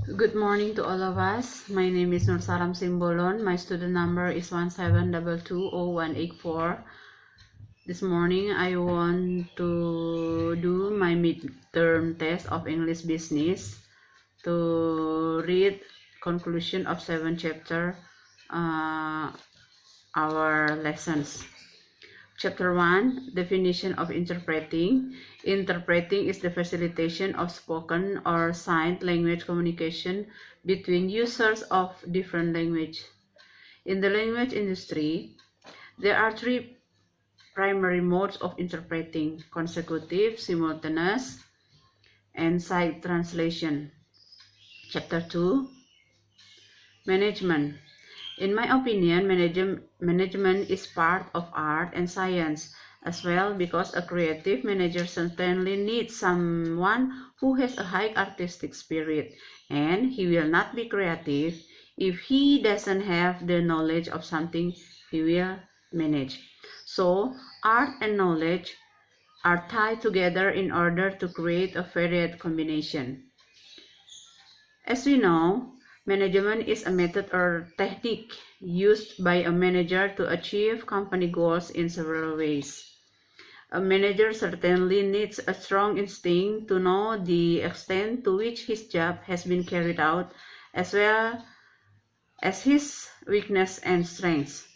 Good morning to all of us. My name is Nursalam Simbolon. My student number is 17220184. This morning I want to do my midterm test of English business to read conclusion of 7 chapter our lessons. Chapter 1, Definition of Interpreting. Interpreting is the facilitation of spoken or signed language communication between users of different language. In the language industry, there are 3 primary modes of interpreting: consecutive, simultaneous, and side translation. Chapter 2, Management. In my opinion, management is part of art and science as well, because a creative manager certainly needs someone who has a high artistic spirit, and he will not be creative if he doesn't have the knowledge of something he will manage. So, art and knowledge are tied together in order to create a varied combination. As we know, management is a method or technique used by a manager to achieve company goals in several ways. A manager certainly needs a strong instinct to know the extent to which his job has been carried out, as well as his weakness and strengths.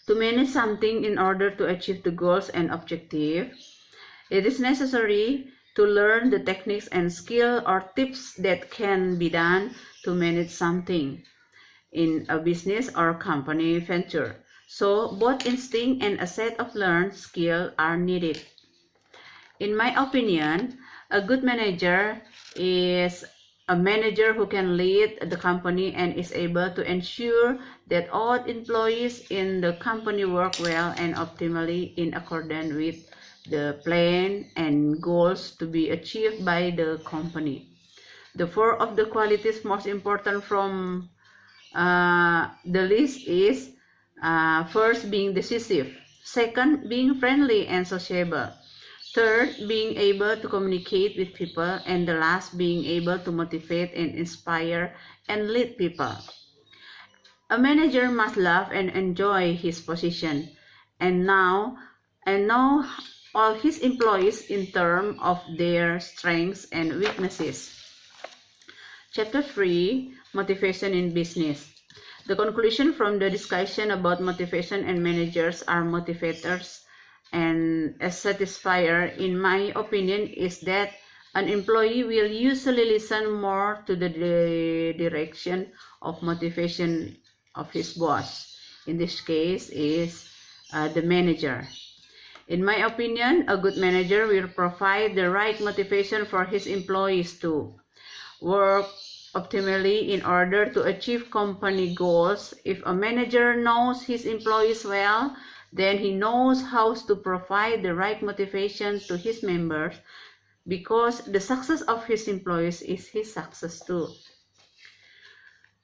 To manage something in order to achieve the goals and objective, it is necessary to learn the techniques and skill or tips that can be done to manage something in a business or company venture. So both instinct and a set of learned skills are needed. In my opinion, a good manager is a manager who can lead the company and is able to ensure that all employees in the company work well and optimally in accordance with the plan and goals to be achieved by the company. The 4 of the qualities most important from the list is first, being decisive; second, being friendly and sociable; third, being able to communicate with people; and the last, being able to motivate and inspire and lead people. A manager must love and enjoy his position and know all his employees in terms of their strengths and weaknesses. Chapter 3, Motivation in Business. The conclusion from the discussion about motivation and managers are motivators and a satisfier, in my opinion, is that an employee will usually listen more to the direction of motivation of his boss. In this case is the manager. In my opinion, a good manager will provide the right motivation for his employees to work optimally in order to achieve company goals. If a manager knows his employees well, then he knows how to provide the right motivation to his members, because the success of his employees is his success too.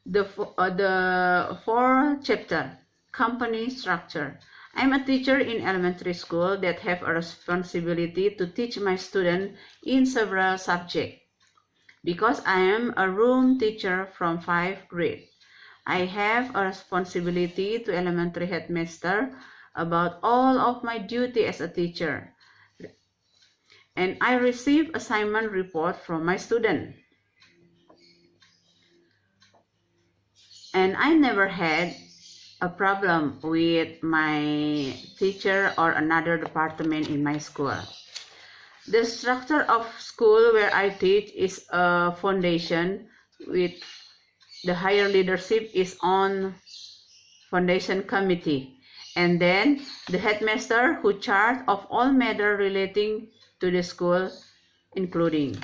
The 4th chapter, Company Structure. I'm a teacher in elementary school that have a responsibility to teach my students in several subjects. Because I am a room teacher from 5th grade, I have a responsibility to elementary headmaster about all of my duty as a teacher, and I receive assignment report from my student. And I never had a problem with my teacher or another department in my school. The structure of school where I teach is a foundation, with the higher leadership is on foundation committee, and then the headmaster who charge of all matters relating to the school, including.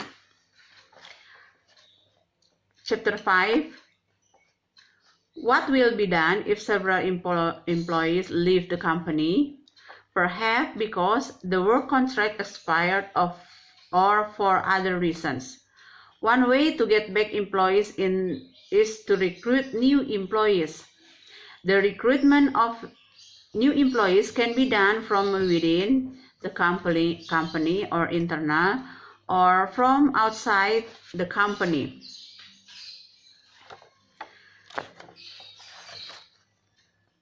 Chapter 5, what will be done if several employees leave the company? Perhaps because the work contract expired or for other reasons. One way to get back employees is to recruit new employees. The recruitment of new employees can be done from within the company or internal, or from outside the company.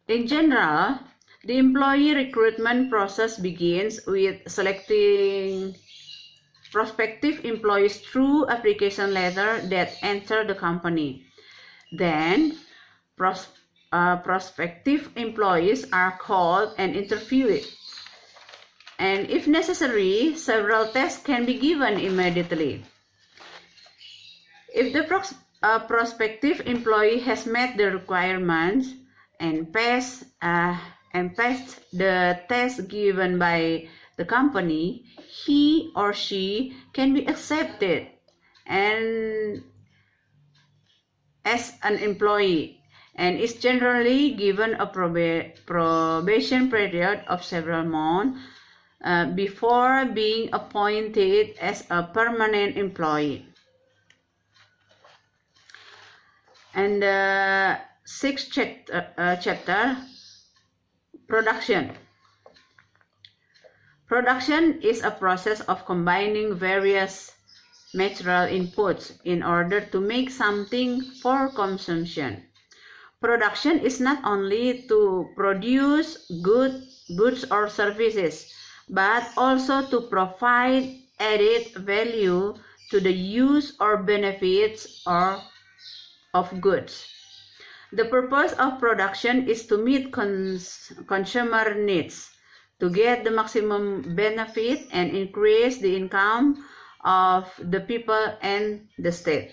In general, the employee recruitment process begins with selecting prospective employees through application letters that enter the company. Then, prospective employees are called and interviewed. And if necessary, several tests can be given immediately. If the prospective employee has met the requirements and passed the test given by the company, he or she can be accepted and as an employee and is generally given a probation period of several months before being appointed as a permanent employee. And the sixth chapter, production. Production is a process of combining various material inputs in order to make something for consumption. Production is not only to produce goods or services, but also to provide added value to the use or benefits of goods. The purpose of production is to meet consumer needs, to get the maximum benefit and increase the income of the people and the state.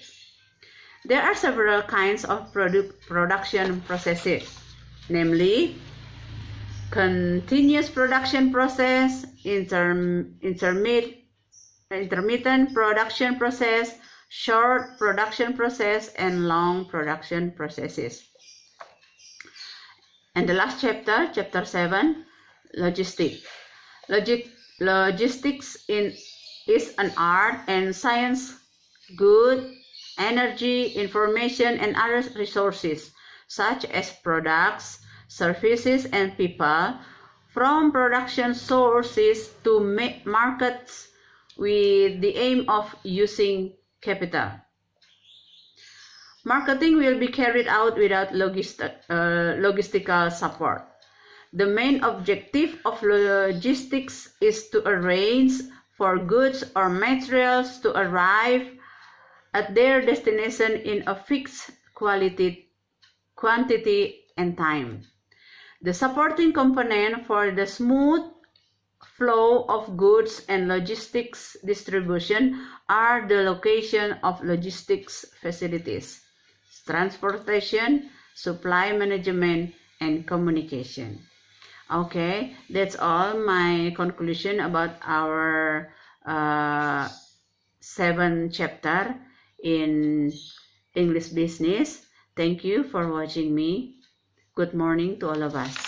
There are several kinds of production processes, namely continuous production process, intermittent production process, short production process, and long production processes. And the last chapter, chapter 7, logistics. Logistics is an art and science, good, energy, information, and other resources, such as products, services, and people, from production sources to markets with the aim of using capital. Marketing will be carried out without logistical support. The main objective of logistics is to arrange for goods or materials to arrive at their destination in a fixed quantity and time. The supporting component for the smooth flow of goods and logistics distribution are the location of logistics facilities, transportation, supply management, and communication. Okay, that's all my conclusion about our 7th chapter in English business. Thank you for watching me. Good morning to all of us.